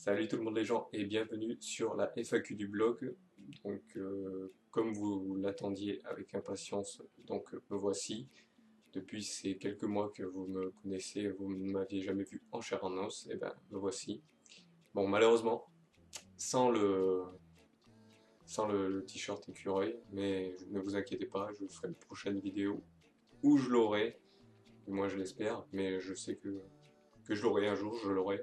Salut tout le monde les gens et bienvenue sur la FAQ du blog. Donc comme vous l'attendiez avec impatience, me voici. Depuis ces quelques mois que vous me connaissez, vous ne m'aviez jamais vu en chair en os, et ben me voici. Bon malheureusement, sans le, sans le t-shirt écureuil, mais ne vous inquiétez pas, je vous ferai une prochaine vidéo où je l'aurai, du moins je l'espère, mais je sais que je l'aurai un jour, je l'aurai.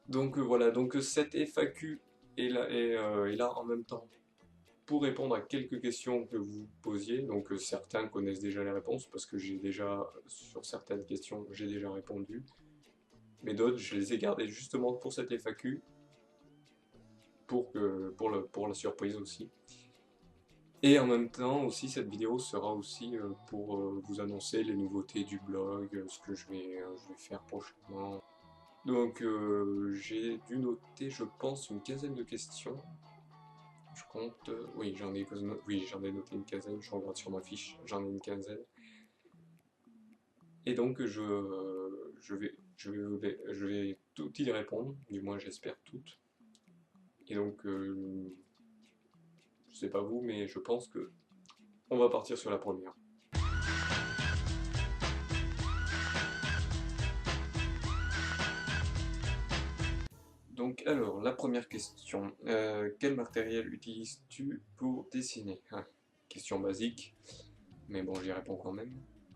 Donc voilà, donc cette FAQ est là en même temps pour répondre à quelques questions que vous posiez. Donc certains connaissent déjà les réponses parce que j'ai déjà, sur certaines questions, j'ai déjà répondu. Mais d'autres, je les ai gardées justement pour cette FAQ, pour la surprise aussi. Et en même temps aussi, cette vidéo sera aussi pour vous annoncer les nouveautés du blog, ce que je vais faire prochainement. Donc j'ai dû noter, je pense, une quinzaine de questions. Je compte, oui, j'en ai noté une quinzaine, je regarde sur ma fiche, j'en ai une quinzaine. Et donc je vais toutes y répondre, du moins j'espère toutes. Et donc je sais pas vous, mais je pense que on va partir sur la première. Donc alors, la première question. Quel matériel utilises-tu pour dessiner? Question basique, mais bon, j'y réponds quand même.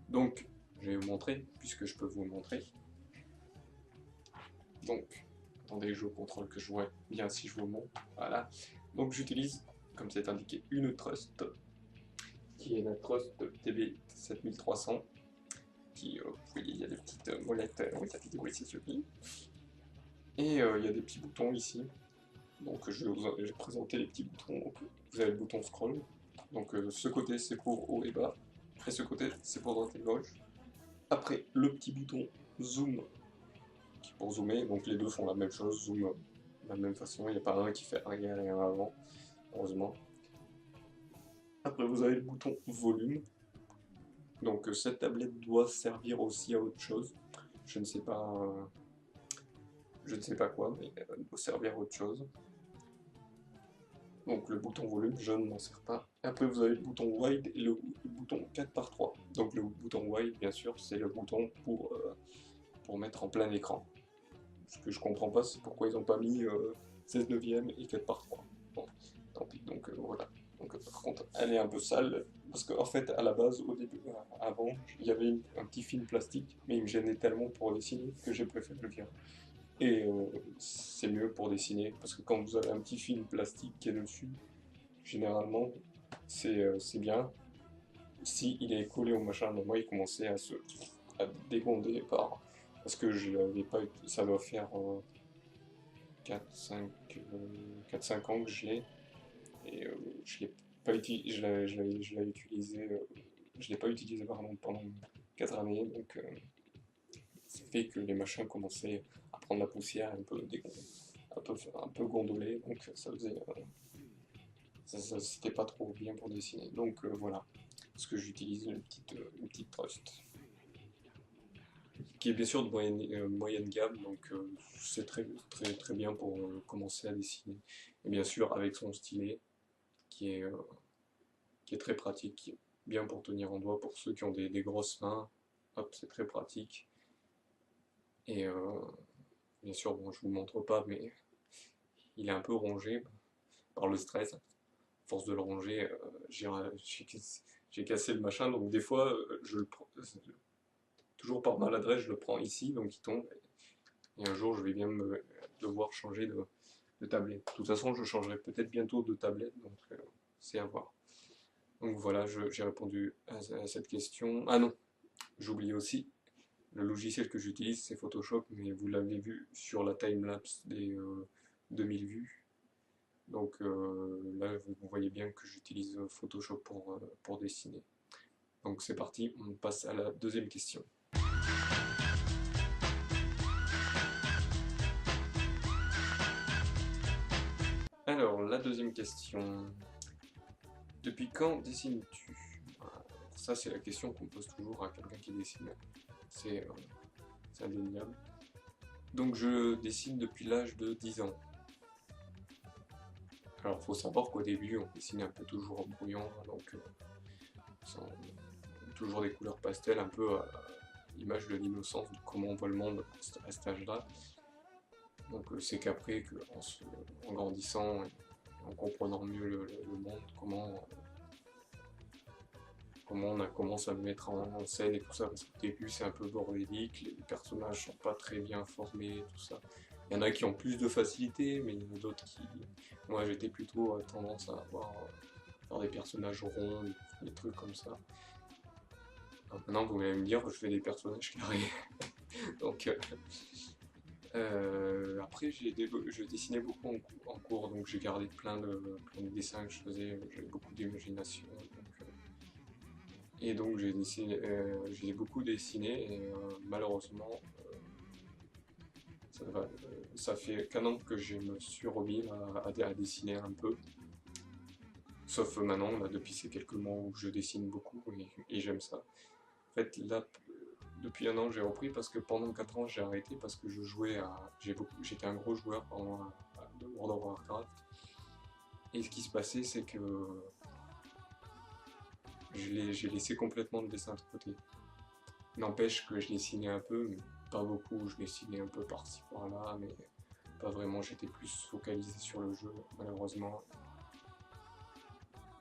Donc, je vais vous montrer, puisque je peux vous montrer. Donc, attendez, je contrôle que je vois bien si je vous montre. Voilà. Donc, j'utilise, comme c'est indiqué, une Trust, qui est la Trust TB7300. Qui, oui, il y a des petites molettes, oui, ça fait des bruits, c'est joli. Et il y a des petits boutons ici. Donc, je vais présenter les petits boutons. Vous avez le bouton scroll. Donc, ce côté, c'est pour haut et bas. Après, ce côté, c'est pour droite et gauche. Après, le petit bouton zoom pour zoomer, donc les deux font la même chose, zoom de la même façon, il n'y a pas un qui fait arrière et un avant, heureusement. Après vous avez le bouton volume, donc cette tablette doit servir aussi à autre chose, je ne sais pas quoi, mais elle doit servir à autre chose. Donc le bouton volume, je ne m'en sers pas. Après vous avez le bouton wide et le bouton 4x3. Donc le bouton wide, bien sûr, c'est le bouton pour mettre en plein écran. Ce que je comprends pas, c'est pourquoi ils n'ont pas mis 16 neuvième et 4x3. Bon, tant pis, donc voilà. Donc par contre, elle est un peu sale, parce qu'en fait, à la base, au début, avant, il y avait un petit film plastique, mais il me gênait tellement pour dessiner que j'ai préféré le virer. Et c'est mieux pour dessiner, parce que quand vous avez un petit film plastique qui est dessus, généralement, c'est bien. Si il est collé au machin, moi il commençait à dégonder parce que je l'avais pas, ça doit faire 4-5 ans que je l'ai, et je l'ai pas utilisé, je l'ai utilisé, je l'ai pas utilisé pardon, pendant 4 années, donc ça fait que les machins commençaient à prendre la poussière, un peu un peu gondoler, donc ça faisait, c'était pas trop bien pour dessiner, donc voilà, parce que j'utilise une petite Trust qui est bien sûr de moyenne gamme, donc c'est très bien pour commencer à dessiner. Et bien sûr avec son stylet, qui est, euh, qui est très pratique, qui est bien pour tenir en doigt pour ceux qui ont des grosses mains, hop, c'est très pratique. Et bien sûr, bon, je vous montre pas, mais il est un peu rongé par le stress. À force de le ronger, j'ai cassé le machin, donc des fois, je le prends, toujours par maladresse, je le prends ici, donc il tombe. Et un jour, je vais bien devoir changer de tablette. De toute façon, je changerai peut-être bientôt de tablette, donc c'est à voir. Donc voilà, j'ai répondu à cette question. Ah non, j'oublie aussi, le logiciel que j'utilise c'est Photoshop, mais vous l'avez vu sur la timelapse des 2000 vues. Donc là, vous voyez bien que j'utilise Photoshop pour dessiner. Donc c'est parti, on passe à la deuxième question. Alors, la deuxième question. Depuis quand dessines-tu? Ça, c'est la question qu'on pose toujours à quelqu'un qui dessine. C'est indéniable. Donc je dessine depuis l'âge de 10 ans. Alors faut savoir qu'au début on dessine un peu toujours en brouillon, donc toujours des couleurs pastel, un peu à l'image de l'innocence, de comment on voit le monde à cet âge-là. Donc c'est qu'après, en grandissant et en comprenant mieux le monde, comment on commence à le mettre en scène et tout ça, parce qu'au début c'est un peu bordélique, les personnages sont pas très bien formés, tout ça. Il y en a qui ont plus de facilité, mais il y en a d'autres qui... Moi j'étais plutôt tendance à faire des personnages ronds, des trucs comme ça. Alors, maintenant vous allez me dire que je fais des personnages carrés. Donc après je dessinais beaucoup en cours, donc j'ai gardé plein de dessins que je faisais, j'avais beaucoup d'imagination. Et donc j'ai beaucoup dessiné et malheureusement ça fait qu'un an que je me suis remis à dessiner un peu. Sauf maintenant, là, depuis ces quelques mois où je dessine beaucoup et j'aime ça. En fait, là, depuis un an, j'ai repris parce que pendant 4 ans, j'ai arrêté parce que je jouais à. J'étais un gros joueur de World of Warcraft. Et ce qui se passait, c'est que j'ai laissé complètement le dessin de côté. N'empêche que je dessinais un peu, mais pas beaucoup. Je dessinais un peu par-ci par-là, mais pas vraiment. J'étais plus focalisé sur le jeu, malheureusement.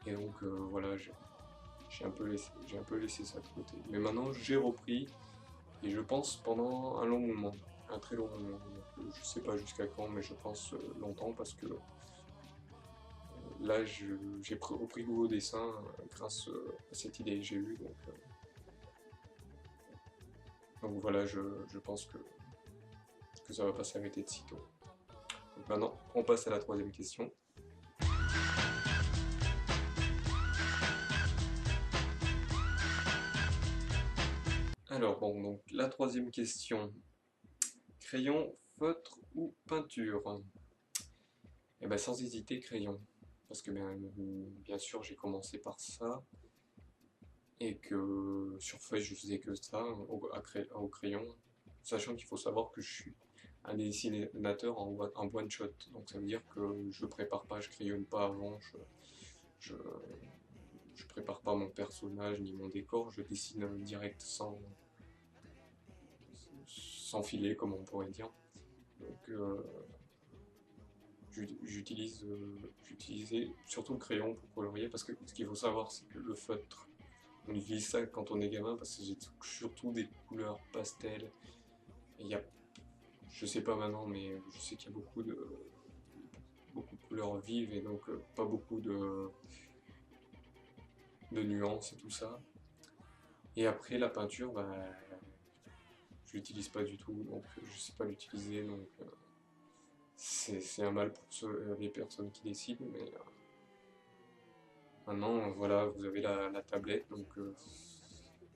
Et donc voilà, j'ai un peu laissé ça de côté. Mais maintenant, j'ai repris et je pense pendant un long moment, un très long moment. Je sais pas jusqu'à quand, mais je pense longtemps parce que là, j'ai repris goût au dessin grâce à cette idée que j'ai eue. Donc voilà, je pense que ça va pas s'arrêter de sitôt. Donc maintenant, on passe à la troisième question. Alors bon, donc la troisième question. Crayon, feutre ou peinture? Eh ben sans hésiter, crayon. Parce que bien sûr, j'ai commencé par ça. Et que sur feuille, je faisais que ça, au crayon. Sachant qu'il faut savoir que je suis un dessinateur en one shot. Donc ça veut dire que je prépare pas, je crayonne pas avant, je, je prépare pas mon personnage ni mon décor, je dessine direct sans filet, comme on pourrait dire. Donc j'utilisais surtout le crayon pour colorier parce que ce qu'il faut savoir, c'est que le feutre, on utilise ça quand on est gamin parce que j'ai surtout des couleurs pastel. Il y a, je sais pas maintenant, mais je sais qu'il y a beaucoup de couleurs vives et donc pas beaucoup de nuances et tout ça. Et après la peinture, bah, je l'utilise pas du tout, donc je sais pas l'utiliser, donc c'est un mal pour les personnes qui décident, mais maintenant voilà, vous avez la tablette, donc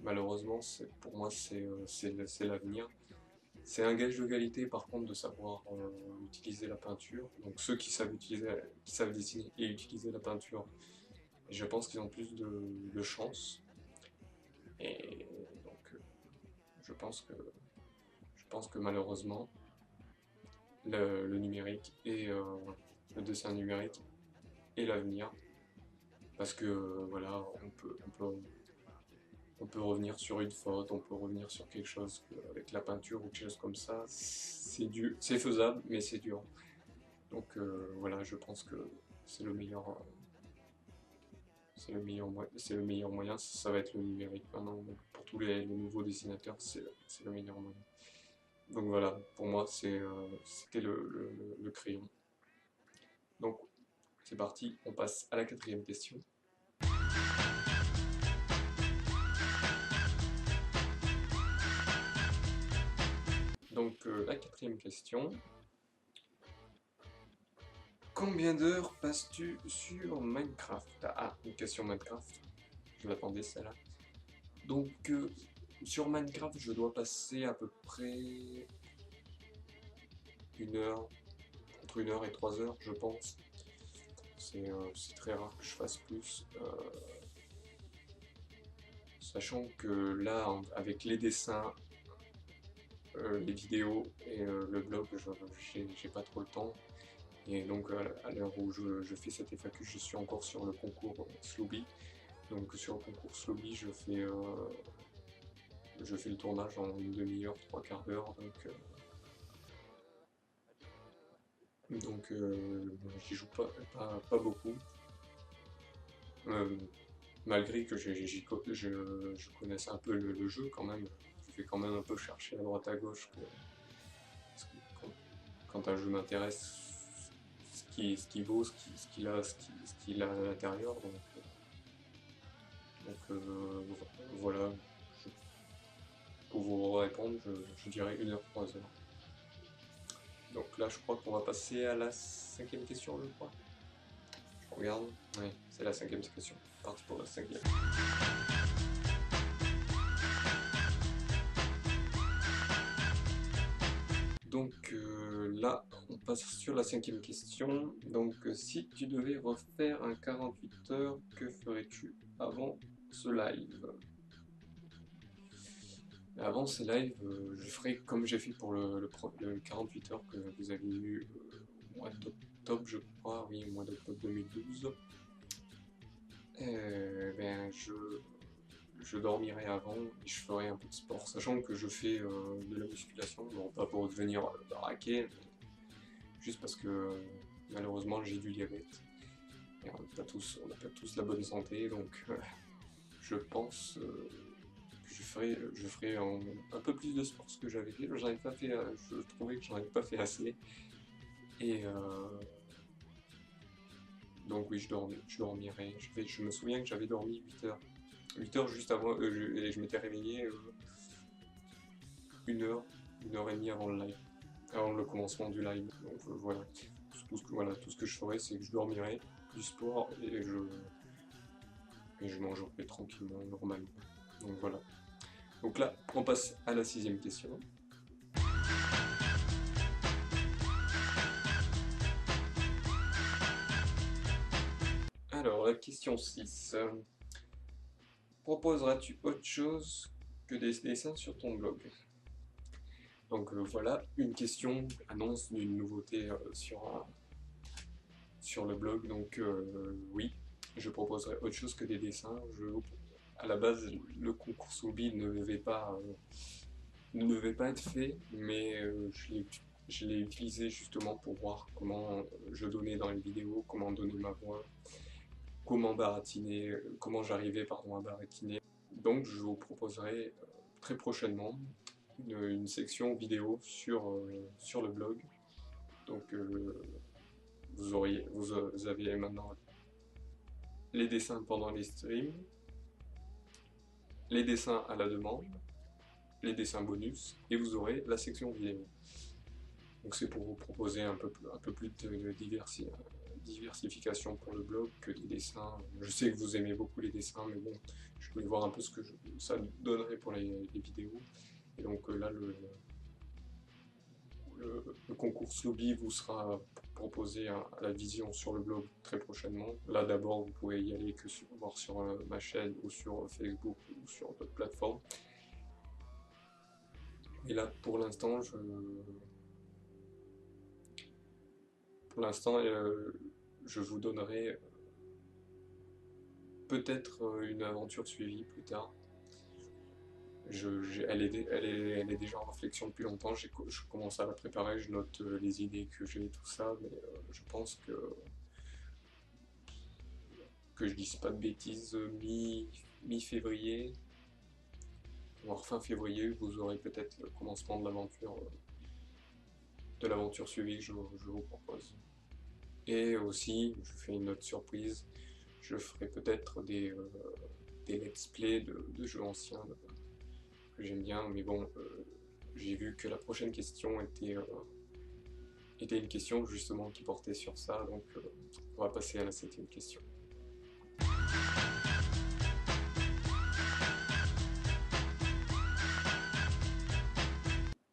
malheureusement pour moi c'est l'avenir. C'est un gage de qualité par contre de savoir utiliser la peinture. Donc ceux qui savent dessiner et utiliser la peinture, je pense qu'ils ont plus de chance. Et donc je pense que malheureusement le numérique et le dessin numérique est l'avenir. Parce que voilà, on peut revenir sur une faute, on peut revenir sur quelque chose avec la peinture ou quelque chose comme ça. C'est faisable, mais c'est dur. Donc voilà, je pense que c'est le meilleur, c'est le meilleur moyen. Ça va être le numérique maintenant. Donc, pour tous les nouveaux dessinateurs, c'est le meilleur moyen. Donc voilà, pour moi, c'était le crayon. Donc c'est parti, on passe à la quatrième question. Donc la quatrième question. Combien d'heures passes-tu sur Minecraft? Ah, une question Minecraft. Je l'attendais celle-là. Donc sur Minecraft, je dois passer à peu près une heure, entre 1 heure et 3 heures, je pense. C'est très rare que je fasse plus. Sachant que là, avec les dessins les vidéos et le blog, j'ai pas trop le temps. Et donc à l'heure où je fais cette FAQ, je suis encore sur le concours Slowbee. Donc sur le concours Slowbee, je fais le tournage en une demi-heure, trois quarts d'heure. Donc j'y joue pas beaucoup. Euh, Malgré que je connaisse un peu le jeu quand même. Je vais quand même un peu chercher à droite à gauche parce que quand un jeu m'intéresse, ce qui vaut, ce qu'il a à l'intérieur. Voilà, pour vous répondre, je dirais 1 heure, 3 heures. Donc là, je crois qu'on va passer à la cinquième question, je crois. Je regarde. Oui, c'est la cinquième question. Parti pour la cinquième. Donc là, on passe sur la cinquième question. Donc si tu devais refaire un 48 heures, que ferais-tu avant ce live? Avant ce live, je ferai comme j'ai fait pour le 48 heures que vous avez eu au mois d'octobre, je crois, oui, au mois d'octobre 2012. Ben, je dormirai avant et je ferai un peu de sport, sachant que je fais de la musculation, bon, pas pour devenir baraqué, juste parce que malheureusement j'ai du diabète et on n'a pas tous la bonne santé, donc je pense que je ferai un peu plus de sport que ce que j'avais fait. J'en ai pas fait, je trouvais que j'en avais pas fait assez. Et donc oui, je dormirai. Je me souviens que j'avais dormi 8 heures. 8 heures juste avant, et je m'étais réveillé 1 heure, 1 heure et demie avant le live, avant le commencement du live. Donc voilà. Tout ce que je ferai, c'est que je dormirai, du sport, et je mangerai tranquillement, normalement. Donc voilà. Donc là, on passe à la sixième question. Alors, la question 6. Proposeras-tu autre chose que des dessins sur ton blog? Donc voilà, une question annonce d'une nouveauté sur le blog. Donc oui, je proposerai autre chose que des dessins. À la base, le concours Soulby ne devait pas être fait, mais je l'ai utilisé justement pour voir comment je donnais dans les vidéos, comment donner ma voix, comment baratiner, comment j'arrivais pardon, à baratiner. Donc je vous proposerai très prochainement une section vidéo sur le blog. Donc vous avez maintenant les dessins pendant les streams, les dessins à la demande, les dessins bonus, et vous aurez la section vidéo. Donc c'est pour vous proposer un peu plus de diversification pour le blog que des dessins. Je sais que vous aimez beaucoup les dessins, mais bon, je voulais voir un peu ce que ça donnerait pour les vidéos. Et donc là, le concours Slowbee vous sera proposé à la vision sur le blog très prochainement. Là d'abord, vous pouvez y aller voir sur ma chaîne ou sur Facebook ou sur d'autres plateformes. Et là, pour l'instant, je vous donnerai peut-être une aventure suivie plus tard. Elle est déjà en réflexion depuis longtemps, je commence à la préparer, je note les idées que j'ai, tout ça, mais je pense que je dise pas de bêtises, mi-février, voire fin février, vous aurez peut-être le commencement de l'aventure suivie que je vous propose. Et aussi, je fais une autre surprise, je ferai peut-être des let's play de jeux anciens que j'aime bien, mais bon, j'ai vu que la prochaine question était une question justement qui portait sur ça, donc on va passer à la septième question.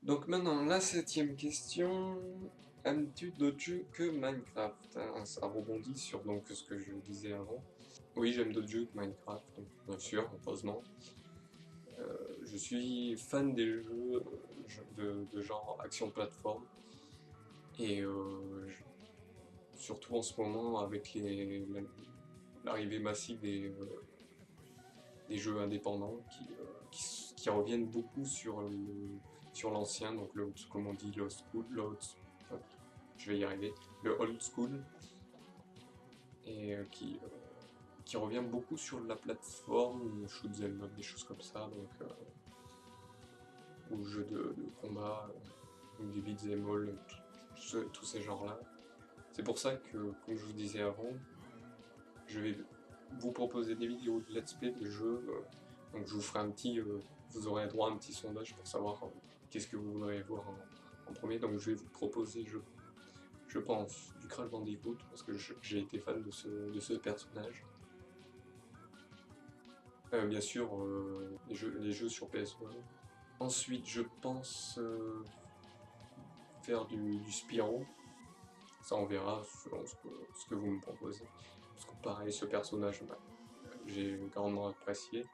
Donc maintenant, la septième question, aimes-tu d'autres jeux que Minecraft? Ça rebondit sur donc, ce que je disais avant. Oui, j'aime d'autres jeux que Minecraft, donc, bien sûr, heureusement. Je suis fan des jeux de genre action plateforme. Et surtout en ce moment avec l'arrivée massive des jeux indépendants qui reviennent beaucoup sur l'ancien, donc comme on dit, je vais y arriver, le old school, et qui revient beaucoup sur la plateforme, shoot 'em up, des choses comme ça, donc, ou jeux de combat, ou des beat'em all, tous ces genres-là. C'est pour ça que, comme je vous disais avant, je vais vous proposer des vidéos de let's play de jeux, donc je vous ferai vous aurez droit à un petit sondage pour savoir qu'est-ce que vous voudrez voir en premier. Donc je vais vous proposer, je pense, du Crash Bandicoot, parce que j'ai été fan de ce personnage. Bien sûr, les jeux sur PS1. Ensuite, je pense faire du Spyro. Ça, on verra selon ce que vous me proposez. Parce que pareil, ce personnage, j'ai grandement apprécié.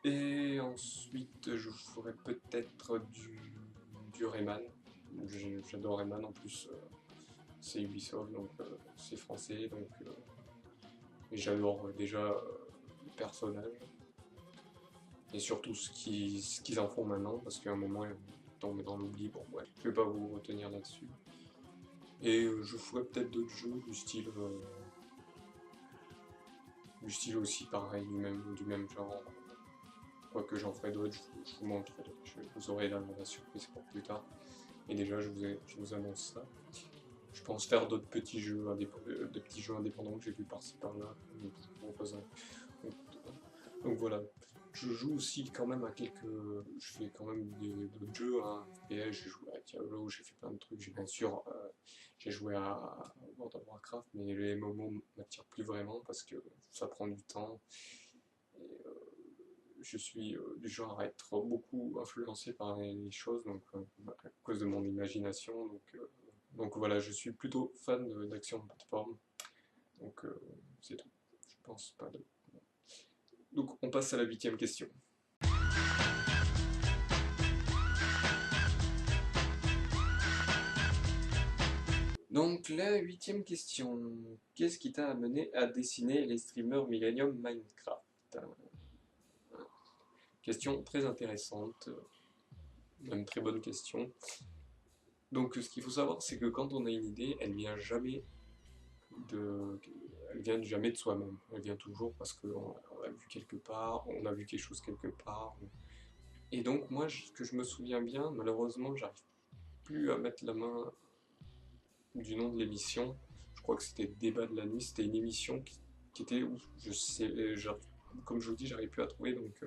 Et ensuite, je ferai peut-être du Rayman. J'adore Rayman, en plus, c'est Ubisoft, donc c'est français, donc et j'adore déjà le personnage. Et surtout ce qu'ils en font maintenant, parce qu'à un moment, ils tombent dans l'oubli. Bon, ouais, je vais pas vous retenir là-dessus. Et je ferai peut-être d'autres jeux du style aussi pareil, du même genre. Quoique j'en ferai d'autres, je vous montrerai, vous aurez la surprise pour plus tard. Et déjà, je vous annonce ça. Je pense faire d'autres petits jeux indépendants que j'ai vu par-ci par-là. Donc voilà. Je joue aussi quand même à je fais quand même d'autres jeux, hein. FPS, j'ai joué à Diablo, j'ai fait plein de trucs, bien sûr, j'ai joué à World of Warcraft, mais les MMO m'attirent plus vraiment parce que ça prend du temps. Et je suis du genre à être beaucoup influencé par les choses, donc à cause de mon imagination. Donc voilà, je suis plutôt fan d'action de plateforme. Donc c'est tout. Je pense pas de. Donc on passe à la 8e question. Donc la 8e question. Qu'est-ce qui t'a amené à dessiner les streamers Millennium Minecraft? Question très intéressante, même très bonne question. Donc ce qu'il faut savoir, c'est que quand on a une idée, elle vient jamais de soi-même. Elle vient toujours parce qu'on l'a vu quelque part, on a vu quelque chose quelque part. Et donc moi, ce que je me souviens bien, malheureusement, j'arrive plus à mettre la main du nom de l'émission. Je crois que c'était Débat de la nuit. C'était une émission qui était où je sais, comme je vous dis, j'arrive plus à trouver. Donc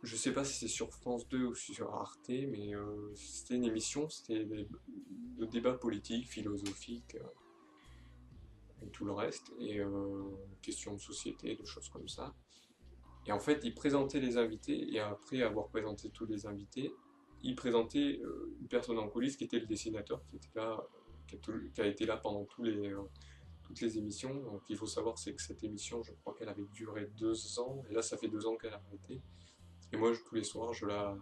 je sais pas si c'est sur France 2 ou sur Arte, mais c'était une émission, c'était de débats politiques, philosophiques, et tout le reste, et questions de société, de choses comme ça. Et en fait, il présentait les invités, et après avoir présenté tous les invités, il présentait une personne en coulisses qui était le dessinateur, qui était là, qui a été là pendant toutes les émissions. Donc il faut savoir, c'est que cette émission, je crois qu'elle avait duré 2 ans, et là ça fait 2 ans qu'elle a arrêté. Et moi, tous les soirs, je la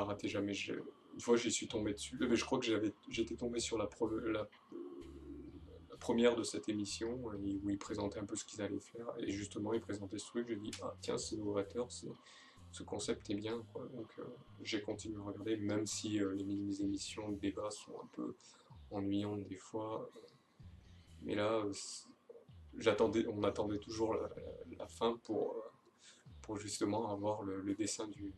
ratais jamais. Une fois, j'y suis tombé dessus. Mais je crois que j'étais tombé sur la première de cette émission où ils présentaient un peu ce qu'ils allaient faire. Et justement, ils présentaient ce truc. J'ai dit, ah tiens, c'est novateur, ce concept est bien, quoi. Donc j'ai continué à regarder, même si les émissions de débat sont un peu ennuyantes des fois. Mais là, on attendait toujours la fin pour justement avoir le dessin du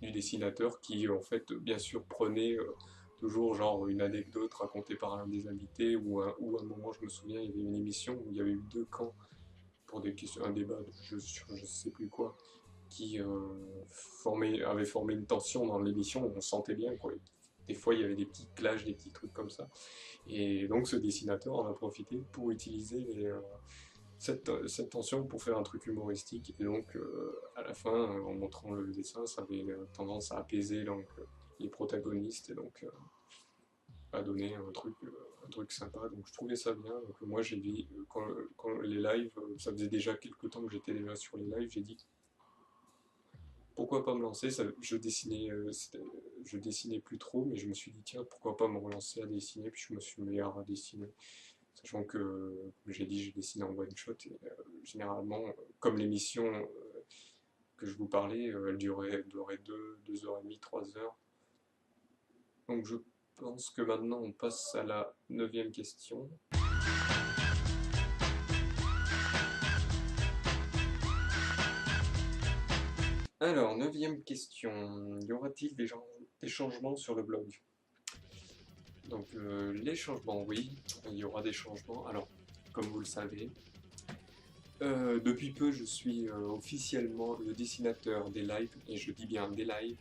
dessinateur qui en fait bien sûr prenait toujours genre une anecdote racontée par un des invités ou à un moment je me souviens il y avait une émission où il y avait eu 2 camps pour des questions, un débat de jeu sur je sais plus quoi qui avait formé une tension dans l'émission où on sentait bien quoi. Des fois il y avait des petits clashs, des petits trucs comme ça et donc ce dessinateur en a profité pour utiliser cette tension pour faire un truc humoristique. Et donc, à la fin, en montrant le dessin, ça avait tendance à apaiser donc, les protagonistes et donc à donner un truc sympa. Donc, je trouvais ça bien. Donc, moi, j'ai dit, quand les lives, ça faisait déjà quelques temps que j'étais déjà sur les lives, j'ai dit pourquoi pas me lancer, je dessinais plus trop, mais je me suis dit tiens, pourquoi pas me relancer à dessiner, puis je me suis mis à dessiner. Sachant que, comme j'ai dit, j'ai dessiné en one shot, et généralement, comme l'émission que je vous parlais, elle durait 2 heures et demie, 3 heures. Donc je pense que maintenant on passe à la 9e question. Alors, 9e question, y aura-t-il des changements sur le blog? Donc les changements, oui, il y aura des changements. Alors, comme vous le savez, depuis peu je suis officiellement le dessinateur des lives, et je dis bien des lives,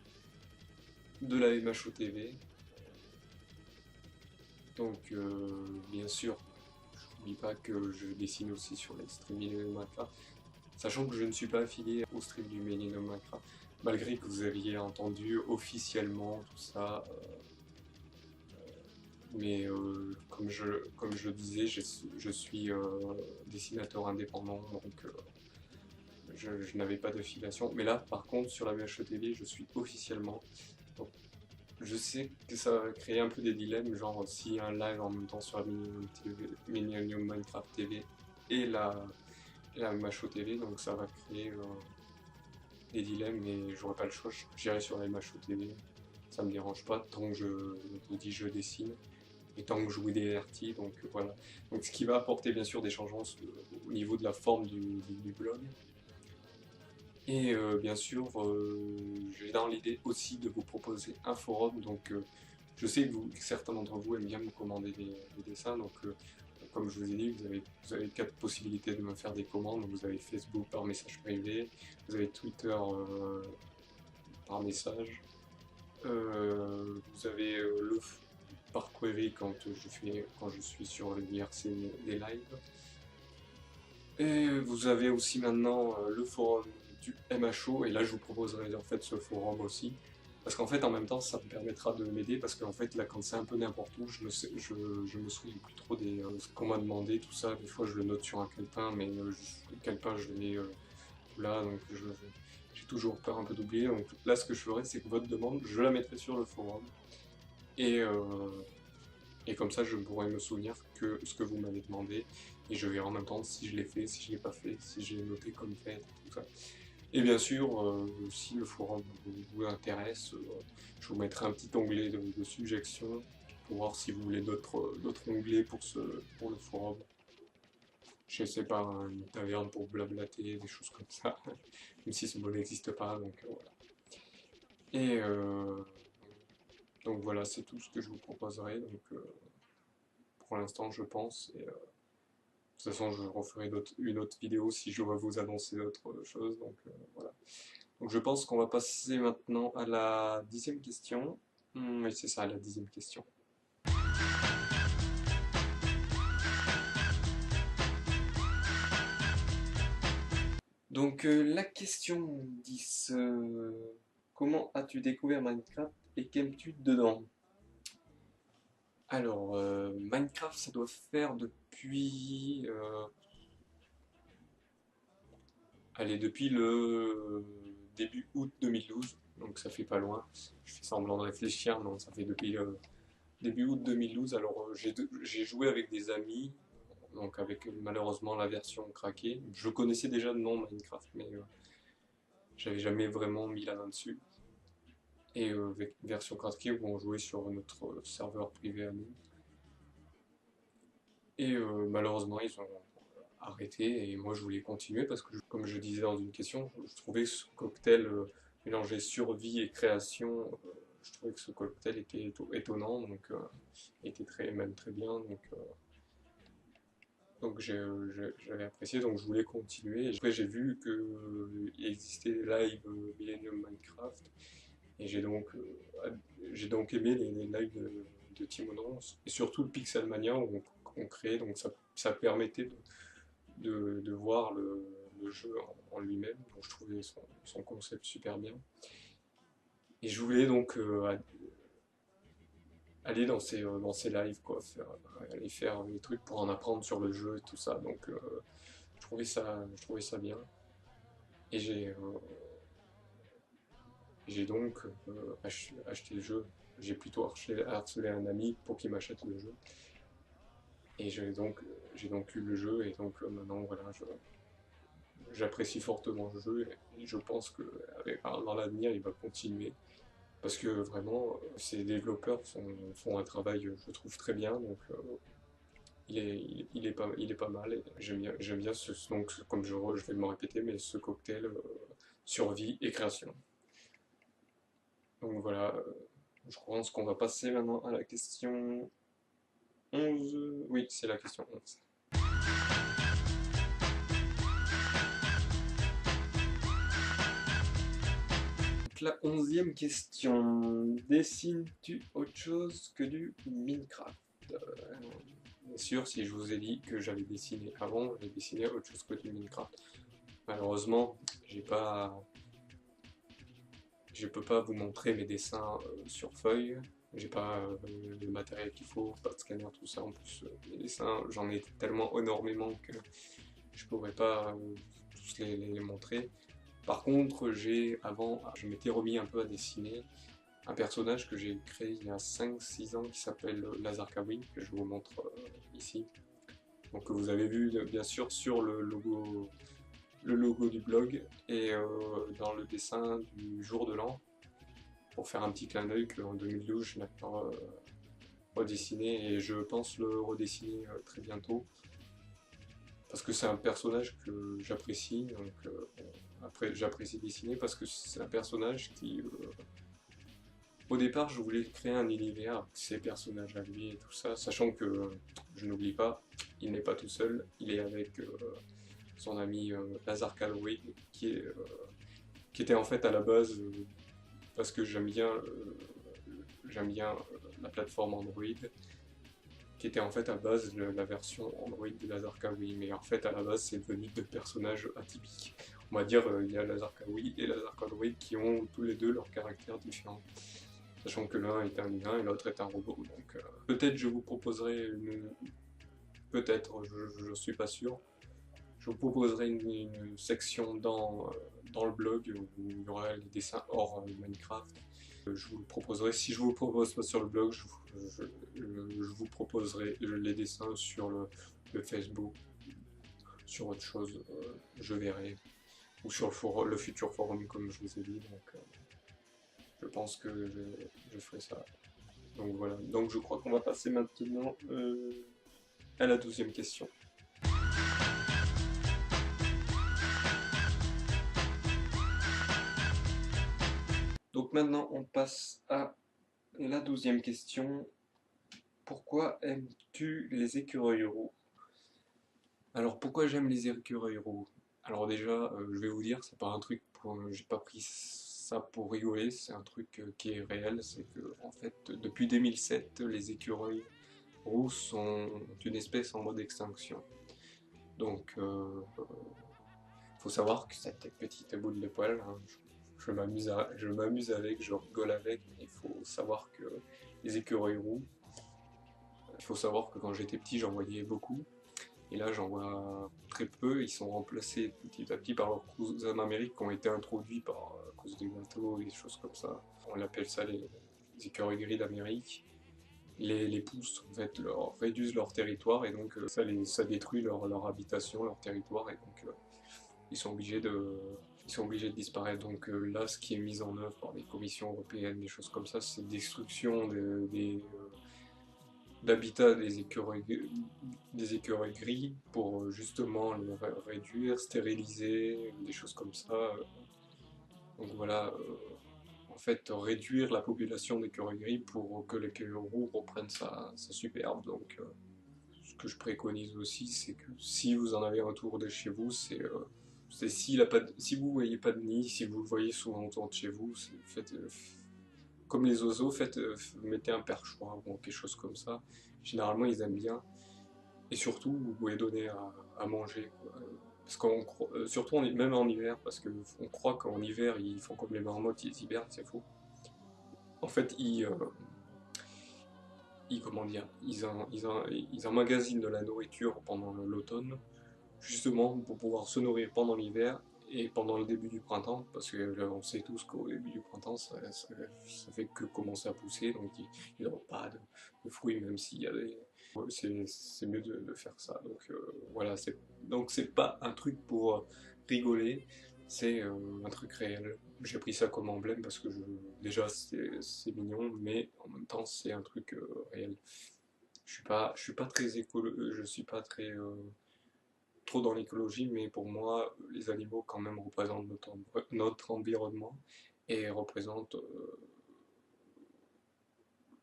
de la MHO TV. Donc bien sûr, je n'oublie pas que je dessine aussi sur les streams Millennium Minecraft, sachant que je ne suis pas affilié au stream du Millennium Minecraft, malgré que vous aviez entendu officiellement tout ça. Mais comme je le disais, je suis dessinateur indépendant, donc je n'avais pas d'affiliation. Mais là, par contre, sur la VHE TV, je suis officiellement. Donc, je sais que ça va créer un peu des dilemmes, genre s'il y a un live en même temps sur la Millennium Minecraft TV et la MHO TV, donc ça va créer des dilemmes, mais j'aurai pas le choix, j'irai sur la MHO TV. Ça me dérange pas tant que je dis je dessine. Et tant que je vous divertis, donc voilà. Donc ce qui va apporter bien sûr des changements au niveau de la forme du blog. Et bien sûr, j'ai dans l'idée aussi de vous proposer un forum, donc je sais que certains d'entre vous aiment bien me commander des dessins, donc comme je vous ai dit, vous avez 4 possibilités de me faire des commandes. Donc, vous avez Facebook par message privé, vous avez Twitter par message, vous avez le par query quand je suis sur l'IRC des lives. Et vous avez aussi maintenant le forum du MHO, et là je vous proposerai en fait ce forum aussi. Parce qu'en fait en même temps ça me permettra de m'aider, parce qu'en fait là quand c'est un peu n'importe où, je me souviens plus trop des ce qu'on m'a demandé, tout ça. Des fois je le note sur un calepin, mais le calepin je l'ai là, donc j'ai toujours peur un peu d'oublier. Donc là ce que je ferai, c'est que votre demande, je la mettrai sur le forum. Et, et comme ça, je pourrais me souvenir que ce que vous m'avez demandé, et je verrai en même temps si je l'ai fait, si je l'ai pas fait, si j'ai noté comme fait, tout ça. Et bien sûr, si le forum vous intéresse, je vous mettrai un petit onglet de suggestions pour voir si vous voulez d'autres onglets pour le forum. Je sais pas, une taverne pour blablater, des choses comme ça, même si ce mot n'existe pas, donc voilà. Et donc voilà, c'est tout ce que je vous proposerai. Donc, pour l'instant, je pense. Et, de toute façon, je referai une autre vidéo si je dois vous annoncer autre chose. Donc voilà. Donc je pense qu'on va passer maintenant à la 10e question. Oui, c'est ça, la 10e question. Donc la question 10. Comment as-tu découvert Minecraft et qu'aimes-tu dedans? Alors, Minecraft, ça doit faire depuis... allez, depuis le début août 2012, donc ça fait pas loin. Je fais semblant de réfléchir, non, ça fait depuis début août 2012. Alors j'ai joué avec des amis, donc avec malheureusement la version craquée. Je connaissais déjà le nom Minecraft, mais j'avais jamais vraiment mis la main dessus. Et avec une version craquée où on jouait sur notre serveur privé à nous. Et malheureusement ils ont arrêté, et moi je voulais continuer parce que, comme je disais dans une question, je trouvais que ce cocktail mélangé survie et création, je trouvais que ce cocktail était étonnant, donc était même très bien, donc j'avais apprécié, donc je voulais continuer. Et après j'ai vu qu'il existait des lives Millennium Minecraft, et j'ai donc aimé les lives de Timonon, et surtout le Pixelmania où on créait, donc ça permettait de voir le jeu en lui-même. Donc je trouvais son concept super bien. Et je voulais donc aller dans ces lives, quoi, aller faire des trucs pour en apprendre sur le jeu et tout ça. Donc je trouvais ça bien. Et J'ai donc acheté le jeu. J'ai plutôt harcelé un ami pour qu'il m'achète le jeu. Et j'ai donc eu le jeu et donc maintenant voilà, j'apprécie fortement le jeu et je pense que dans l'avenir il va continuer parce que vraiment ces développeurs font un travail je trouve très bien donc il est pas mal et j'aime bien donc comme je vais me répéter mais ce cocktail survie et création. Donc voilà, je pense qu'on va passer maintenant à la question 11. Oui, c'est la question 11. Donc la 11e question. Dessines-tu autre chose que du Minecraft? Bien sûr, si je vous ai dit que j'avais dessiné avant, j'ai dessiné autre chose que du Minecraft. Malheureusement, je peux pas vous montrer mes dessins sur feuille. J'ai pas le matériel qu'il faut, pas de scanner, tout ça. En plus, les dessins, j'en ai tellement énormément que je pourrais pas tous les montrer. Par contre, avant, je m'étais remis un peu à dessiner un personnage que j'ai créé il y a 5-6 ans qui s'appelle Lazarkawi, que je vous montre ici. Donc que vous avez vu bien sûr sur le logo du blog et dans le dessin du jour de l'an, pour faire un petit clin d'œil qu'en 2012 je n'ai pas redessiné et je pense le redessiner très bientôt. Parce que c'est un personnage que j'apprécie, donc après j'apprécie dessiner parce que c'est un personnage qui au départ, je voulais créer un univers avec ses personnages à lui et tout ça, sachant que, je n'oublie pas, il n'est pas tout seul, il est avec son ami Lazar Calloway, qui était en fait à la base, parce que j'aime bien la plateforme Android, qui était en fait à base la version Android de Lazar Calloway, mais en fait à la base c'est devenu deux personnages atypiques. On va dire, il y a Lazar Calloway et Lazar Calloway qui ont tous les deux leurs caractères différents. Sachant que l'un est un humain et l'autre est un robot. Donc peut-être je vous proposerai peut-être, je suis pas sûr, je vous proposerai une section dans le blog où il y aura les dessins hors Minecraft. Je vous le proposerai, si je vous le propose pas sur le blog, je vous proposerai les dessins sur le Facebook, sur autre chose, je verrai, ou sur le futur forum comme je vous ai dit. Donc je pense que je ferai ça. Donc voilà, donc je crois qu'on va passer maintenant à la 12e question. Donc maintenant on passe à la 12e question. Pourquoi aimes-tu les écureuils roux? Alors pourquoi j'aime les écureuils roux? Alors déjà, je vais vous dire, c'est pas un truc j'ai pas pris ça pour rigoler, c'est un truc qui est réel, c'est que en fait depuis 2007, les écureuils roux sont une espèce en mode extinction. Donc faut savoir que cette petite boule de poil, hein, je m'amuse avec, je rigole avec, mais il faut savoir que les écureuils roux, il faut savoir que quand j'étais petit j'en voyais beaucoup, et là j'en vois très peu, ils sont remplacés petit à petit par leurs cousins d'Amérique qui ont été introduits à cause des gâteaux et des choses comme ça. On appelle ça les écureuils gris d'Amérique. Les poussent, en fait, réduisent leur territoire et donc ça détruit leur habitation, leur territoire et donc ils sont obligés de disparaître. Donc là, ce qui est mis en œuvre par les commissions européennes, des choses comme ça, c'est destruction d'habitat des écureuils gris pour justement les réduire, stériliser, des choses comme ça. Donc voilà, en fait, réduire la population d'écureuils gris pour que l'écureuil roux reprenne sa superbe. Donc ce que je préconise aussi, c'est que si vous en avez un autour de chez vous, si vous voyez pas de nid, si vous le voyez souvent autour de chez vous, faites, comme les oiseaux, mettez un perchoir ou quelque chose comme ça. Généralement, ils aiment bien. Et surtout, vous pouvez donner à manger. Parce surtout même en hiver, parce qu'on croit qu'en hiver, ils font comme les marmottes, ils hibernent, c'est faux. En fait, comment dire, ils emmagasinent de la nourriture pendant l'automne, justement pour pouvoir se nourrir pendant l'hiver et pendant le début du printemps, parce que on sait tous qu'au début du printemps, ça fait que commencer à pousser, donc il n'y aura pas de fruits, même s'il y a des... Ouais, c'est mieux de faire ça. Donc voilà, donc c'est pas un truc pour rigoler, c'est un truc réel. J'ai pris ça comme emblème parce que déjà c'est mignon, mais en même temps c'est un truc réel. Je suis pas très je suis pas très trop dans l'écologie, mais pour moi, les animaux quand même représentent notre environnement et représentent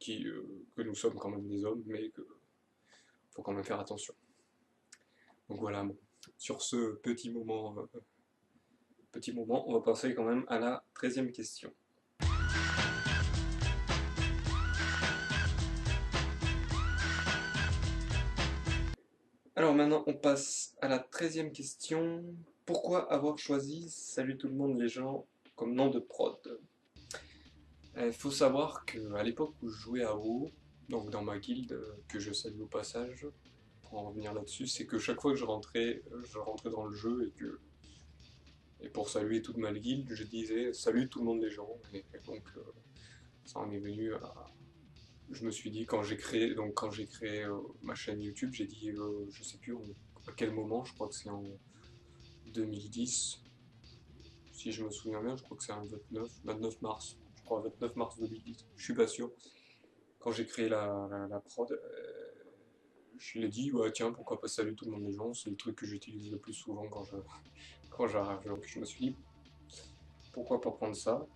que nous sommes quand même des hommes, mais qu'il faut quand même faire attention. Donc voilà, bon. Sur ce petit moment, on va passer quand même à la 13e question. Alors maintenant, on passe à la 13e question. Pourquoi avoir choisi Salut tout le monde les gens comme nom de prod? Il faut savoir qu'à l'époque où je jouais à WoW, donc dans ma guilde, que je salue au passage, pour en revenir là-dessus, c'est que chaque fois que je rentrais dans le jeu et pour saluer toute ma guilde, je disais salut tout le monde les gens. Et donc ça en est venu à... Je me suis dit quand j'ai créé ma chaîne YouTube, j'ai dit je sais plus à quel moment, je crois que c'est en 2010, si je me souviens bien, je crois que c'est un 29 mars, je crois 29 mars 2010, je suis pas sûr. Quand j'ai créé la prod, je l'ai dit, ouais, tiens, pourquoi pas salut tout le monde les gens, c'est le truc que j'utilise le plus souvent quand j'arrive. Donc je me suis dit, pourquoi pas prendre ça.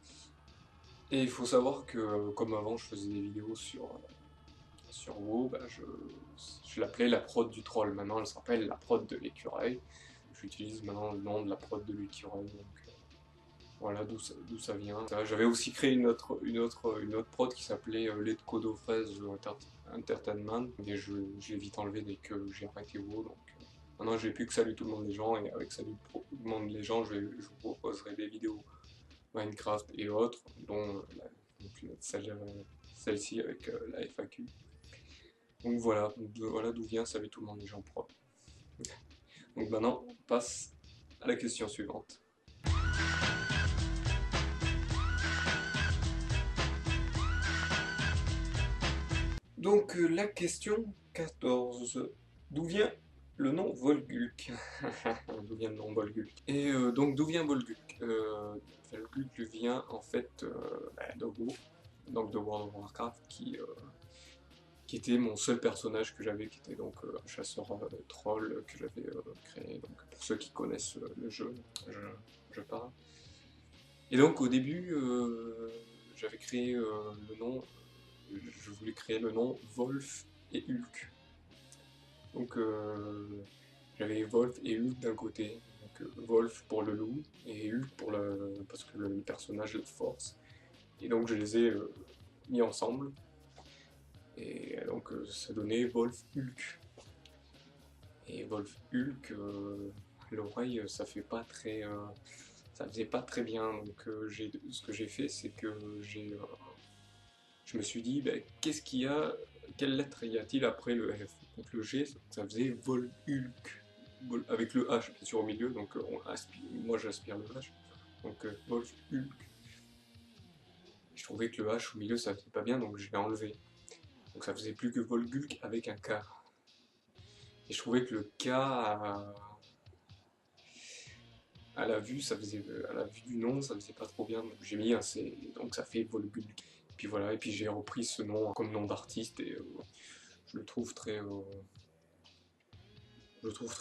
Et il faut savoir que, comme avant, je faisais des vidéos sur WoW, bah, je l'appelais la prod du troll. Maintenant, elle s'appelle la prod de l'écureuil. J'utilise maintenant le nom de la prod de l'écureuil. Donc voilà d'où ça vient. J'avais aussi créé une autre prod qui s'appelait Let Codo Fraise Entertainment, mais je l'ai vite enlevé dès que j'ai arrêté WoW. Donc maintenant, j'ai plus que Salut tout le monde les gens, et avec Salut tout le monde les gens, je vous proposerai des vidéos Minecraft et autres, dont celle-ci avec la FAQ. Donc voilà d'où vient Salut tout le monde les gens pro. Donc maintenant, on passe à la question suivante. Donc la question 14. D'où vient le nom Volgulk? D'où vient le nom Volgulk? Et donc d'où vient Volgulk? Volgulk vient en fait de WoW, donc de World of Warcraft, qui était mon seul personnage que j'avais, qui était donc un chasseur troll que j'avais créé. Donc pour ceux qui connaissent le jeu, je parle. Et donc au début, j'avais créé le nom, je voulais créer le nom Wolf et Hulk. Donc j'avais Wolf et Hulk d'un côté, donc Wolf pour le loup et Hulk parce que le personnage de force. Et donc je les ai mis ensemble. Et donc ça donnait Wolf Hulk. Et Wolf Hulk, l'oreille, ça fait pas très, ça faisait pas très bien. Donc ce que j'ai fait, c'est que je me suis dit, ben, qu'est-ce qu'il y a, quelle lettre y a-t-il après le F? Donc le G, ça faisait Vol Hulk, avec le H bien sûr au milieu. Donc moi j'aspire le H. Donc Wolf Hulk. Je trouvais que le H au milieu ça faisait pas bien, donc je l'ai enlevé. Donc ça faisait plus que Volgulk avec un K. Et je trouvais que le K à la vue, à la vue du nom, ça faisait pas trop bien. Donc j'ai mis un C, donc ça fait Volgulk. Puis voilà, et puis j'ai repris ce nom comme nom d'artiste et je le trouve très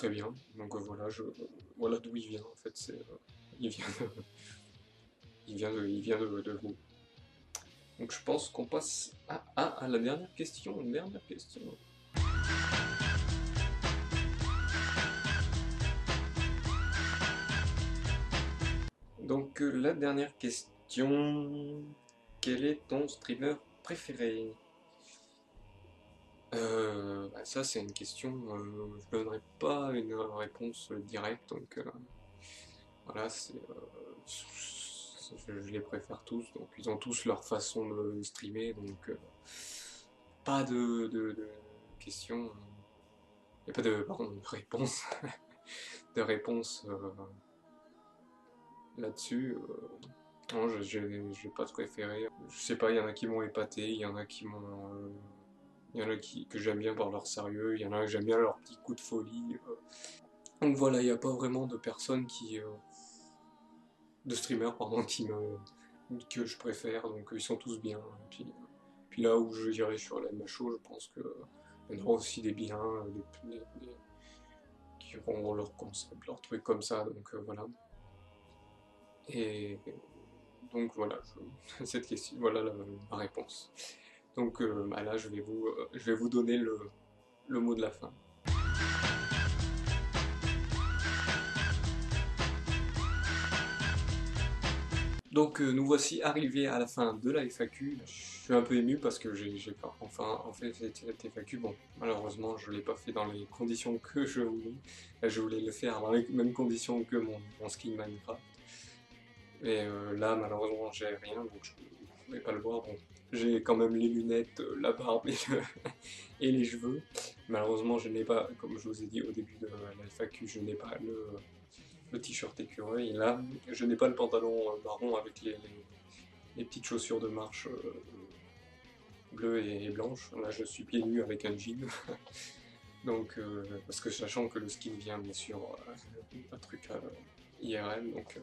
bien. Donc voilà d'où il vient en fait. Il vient il vient de vous. Donc je pense qu'on passe à la dernière question, une dernière question. Donc la dernière question, quel est ton streamer préféré? Bah, ça c'est une question, je donnerai pas une réponse directe, donc voilà, je les préfère tous, donc ils ont tous leur façon de streamer, donc pas de questions, il n'y a pas de, pardon, de réponse, de réponse là-dessus. Non, j'ai pas de préféré. Je sais pas, il y en a qui m'ont épaté, il y en a qui m'ont... il y en a que j'aime bien par leur sérieux, il y en a que j'aime bien leur petit coup de folie. Donc voilà, il n'y a pas vraiment de personnes de streamers, pardon, que je préfère, donc ils sont tous bien. Puis là où je dirais sur la MHO, je pense que il y en aura aussi des biens, qui auront leur concept, leur truc comme ça, donc voilà. Et donc voilà, cette question, voilà ma réponse. Donc bah là, je vais vous donner le mot de la fin. Donc nous voici arrivés à la fin de la FAQ. Je suis un peu ému parce que j'ai pas enfin en fait cette FAQ. Bon, malheureusement je l'ai pas fait dans les conditions que je voulais. Je voulais le faire dans les mêmes conditions que mon skin Minecraft. Et là malheureusement j'ai rien donc je ne pouvais pas le voir. Bon, j'ai quand même les lunettes, la barbe et les cheveux. Malheureusement je n'ai pas, comme je vous ai dit au début de la FAQ, je n'ai pas le t-shirt écureuil. Et là, je n'ai pas le pantalon marron avec les petites chaussures de marche bleues et blanches. Là, je suis pieds nus avec un jean. Donc, parce que sachant que le skin vient bien sûr un truc IRL, donc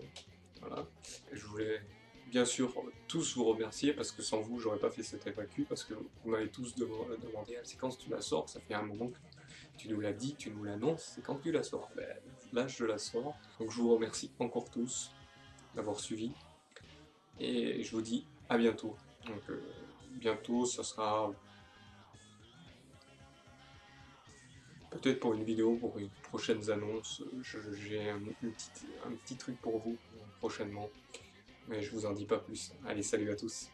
voilà. Je voulais bien sûr tous vous remercier parce que sans vous, j'aurais pas fait cette FAQ parce que vous m'avez tous demandé la séquence, tu la sors, ça fait un moment que tu nous l'as dit, tu nous l'annonces, c'est quand tu la sors. Ben, là, je la sors. Donc, je vous remercie encore tous d'avoir suivi. Et je vous dis à bientôt. Donc, bientôt, ça sera peut-être pour une vidéo, pour une prochaine annonce. J'ai un petit truc pour vous prochainement. Mais je vous en dis pas plus. Allez, salut à tous.